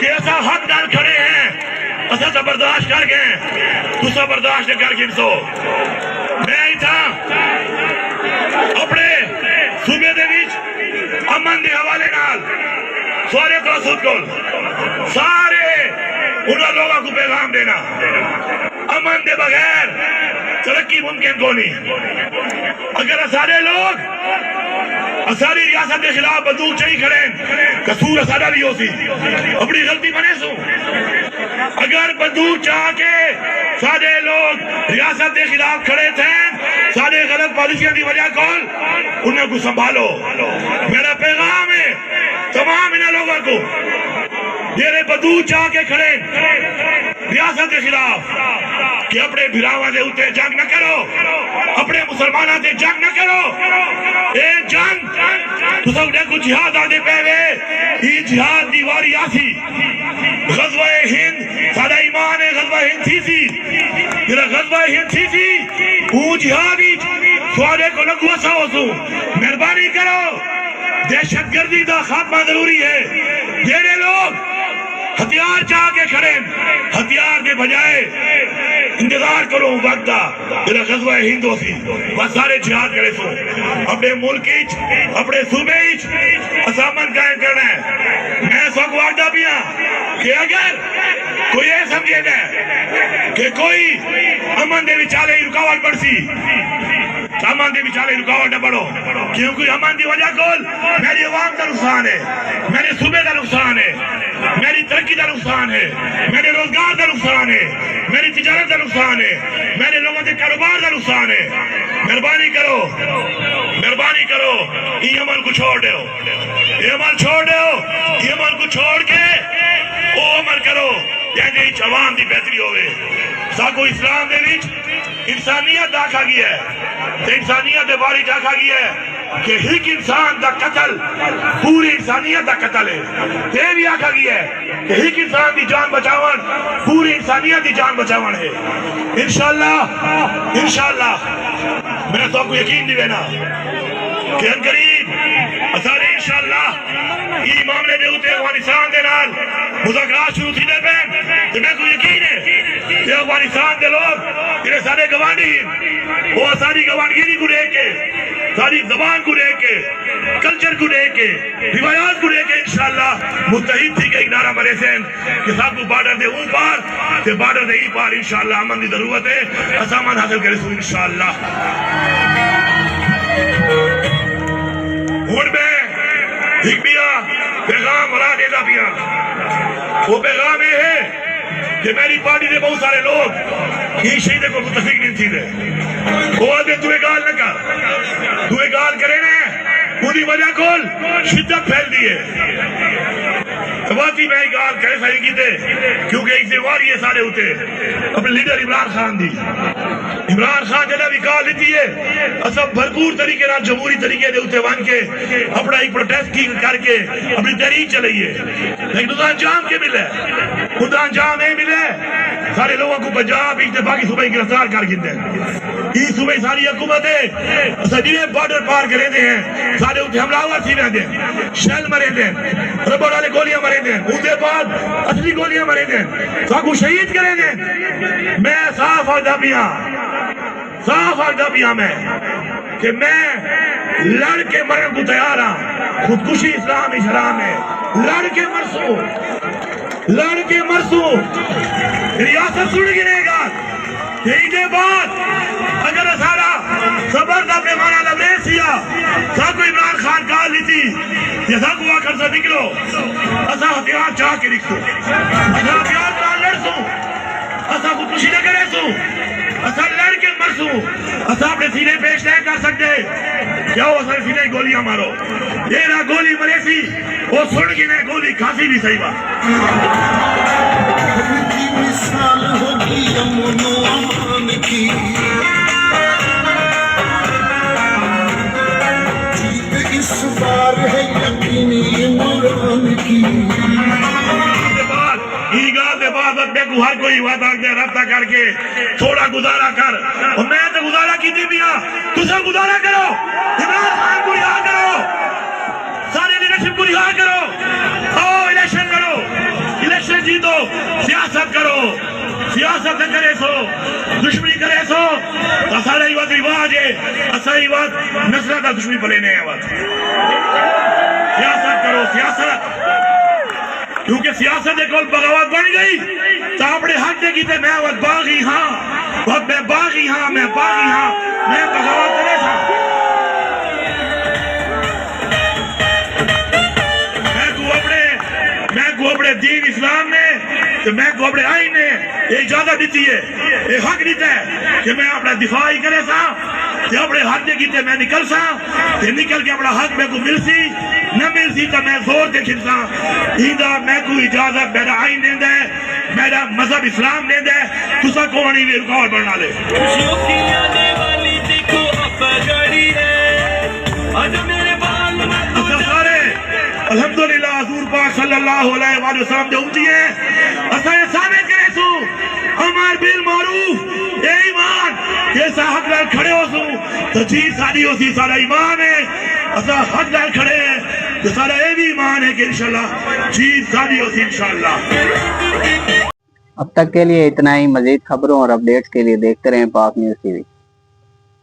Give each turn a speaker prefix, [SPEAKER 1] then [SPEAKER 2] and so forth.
[SPEAKER 1] کہ ایسا حق نال کھڑے ہیں اسا تو برداشت کر گئے تسا برداشت کر گئے سو میں ہی تھا اپنے صوبے دے وچ امن دے حوالے نال سارے قاصد کو سارے انہاں لوگوں کو پیغام دینا امن دے بغیر ترقی ممکن کو نہیں اگر سارے لوگ ساری ریاست کے خلاف بندوق چاہی کھڑے قصور سارا بھی ہو سی اپنی غلطی بنے سو اگر بندوق چاہ کے سارے لوگ ریاست کے خلاف کھڑے تھے سارے غلط پالیسیاں دی وجہ کول انہیں کو سنبھالو میرا پیغام ہے تمام انہیں لوگوں کو میرے بندوق چاہ کے کھڑے ریاست کے خلاف کہ اپنے بھراواں دے اوتے جنگ نہ کرو اپنے مسلماناں دے جنگ نہ کرو اے جنگ تساں دیکھو جہاد آدے پے وے یہ جہاد دی واری آسی غزوہ ہند سارا ایمان ہے غزوہ ہند تھی سی میرا غزوہ ہند تھی سی وہ جہاد ہی سوارے کو لگوا سا ہو سو مہربانی کرو دہشت گردی دا خاتمہ ضروری ہے جیڑے لوگ ہتھیار چاہ کے کھڑے ہتھیار کے بجائے انتظار کرو وقت دا میرا غزوہ ہند ہو سی بس سارے جہاد کرے سو اپنے ملک ایچ اپنے صوبے ایچ اسامن قائم کرنا ہے میں سوک وعدہ بھی ہاں کہ اگر کوئی یہ سمجھے دے کہ کوئی امن دے وچالے رکاوٹ پڑ سی امن دے وچالے رکاوٹ نہ پڑو کیونکہ امن دی وجہ کول میری عوام کا نقصان ہے میرے صوبے کا نقصان ہے میری ترقی کا نقصان ہے میرے روزگار کا نقصان ہے میری تجارت کا نقصان ہے میرے لوگوں کے کاروبار کا نقصان ہے مہربانی کرو یہ عمل کو چھوڑ دو یہ عمل چھوڑ دو یہ عمل کو چھوڑ کے وہ عمل کرو یعنی عوام دی بہتری ہوئے ساکو اسلام دے وچ انسانیت داکھا گیا ہے تو انسانیت دے باری داکھا گیا ہے کہ ایک انسان دا قتل پوری انسانیت دا قتل ہے یہ بھی آکھا گیا ہے کہ ایک انسان دی جان بچاون پوری انسانیت دی جان بچاون ہے انشاءاللہ میں تو کو یقین نہیں دینا کہ ان قریب اسارے انشاءاللہ یہ معاملے دے ہوتے افغانستان دے نال مذاکرات شروع تھی دے پہ تو میں کو یقین ہے کہ افغانستان دے لوگ جنہیں سارے گوانڈی وہ ساری گوانڈگیری کو لے کے ساری زبان کو لے کے کلچر کو لے کے روایات کو لے کے انشاءاللہ متحد تھی کہ ایک نعرہ مرے سے کہ صاحب کو بارڈر دے اون پار کہ بارڈر دے ای پار انشاءاللہ امن دی ضرورت ہے اسامان حاصل کرے سو انشاءاللہ ہون میں ایک بیا پیغام مرا دیتا بیا وہ پیغام یہ ہے کہ میری پارٹی دے بہت سارے لوگ یہ شہیدے کو متفق نہیں تھی دے وہ آدھے تو ایک گال نہ کر تو ایک گال کرے نے انہی وجہ کول شدت پھیل دیئے تباتی میں ایک گال کہے سائیں کی دے کیونکہ ایک دیواری ہے سارے ہوتے اپنے لیڈر عمران خان دی عمران خان جنہ بھی کال لیتی ہے اسب بھرپور طریقے نہ جمہوری طریقے دے ہوتے وان کے اپنا ایک پروٹیسٹ کی کر کے اپنی تحریک چلائیے لیکن ادھا انجام کے ملے ادھا انجام نہیں ملے سارے لوگوں کو پنجاب اتفاقی صوبہ گرفتار کر گئے یہ صوبہ ساری حکومتیں سجینے بارڈر پار کرے دے ہیں سارے اتنے حملہ تھی رہے دیں شیل مرے دیں ربڑ والے گولیاں مرے دیں اندے بعد اصلی گولیاں مرے دیں ساکو شہید کرے دیں میں صاف آگدہ پیا میں کہ میں لڑ کے مرن کو تیار ہاں خودکشی اسلام حرام ہے لڑ کے مرسو ریاست سڑ گنے گا ایک دے بعد اگر سارا صبر دا پیمانہ لبنے سیا ساکو عمران خان کال لیتی یہ ساکو آکر سے نکلو اسا ہتھیار چاہ کے رکھ سو اسا ہتھیار چاہ لڑ سو اسا خودکشی نہ کرے سو اسا لڑ کے مرسو اسا اپنے سینے پیش نہیں کر سکتے کیا ہو اسا سینے گولیاں مارو یہ نہ گولی مرے سی وہ سن کی نہیں گولی کھاسی بھی صحیح بات
[SPEAKER 2] کی مثال ہوگی امن و امان کی جیت اس بار ہے یقینی عمران کی
[SPEAKER 1] ایگاہ دے بعد اپنے کو ہر کوئی وعدہ دے رابطہ کر کے تھوڑا گزارا کر اور میں تو گزارا کی دی بھی ہاں تسا گزارا کرو عمران خان کو رہا کرو سارے لیڈرشپ کو رہا کرو آؤ الیکشن کرو سیاست کرو سیاست کرے سو دشمنی کرے سو سارا ہی وقت رواج ہے اصل ہی وقت نسلہ کا دشمنی بلینے ہیں وقت سیاست کرو سیاست کیونکہ سیاست ایک بغاوت بن گئی تو اپنے حق دے کی تے میں وقت باغی ہاں وقت میں باغی ہاں میں باغی ہاں میں بغاوت کرے تھا میں کو اپنے دین اسلام نے تو میں کو اپنے آئین نے یہ اجازت دیتی ہے یہ حق دیتا ہے کہ میں اپنا دفاع ہی کرے سا کہ اپنے حق دے کیتے میں نکل سا کہ نکل کے اپنا حق میں کو مل سی نہ مل سی تو میں زور دے کھل سا ہیدہ میں کو اجازت میرا آئین دے دے میرا مذہب اسلام دے دے تو سا کونی بھی رکاوٹ بڑھنا لے
[SPEAKER 3] خوشیوں کی آنے والی دیکھو افا گاڑی ہے آج میرے بال میں
[SPEAKER 1] الحمدللہ حضور پاک صلی اللہ علیہ وآلہ وسلم جو امتی ہیں اسا یہ ثابت کرے سو امر بالمعروف اے ایمان یہ سا حق لال کھڑے ہو سو تو چیز ساری ہو سی سارا ایمان ہے اسا حق لال کھڑے ہیں تو سارا اے بھی ایمان ہے کہ انشاءاللہ چیز ساری ہو سی انشاءاللہ
[SPEAKER 4] اب تک کے لیے اتنا ہی. مزید خبروں اور اپڈیٹس کے لیے دیکھتے رہیں پاک نیوز ٹی وی.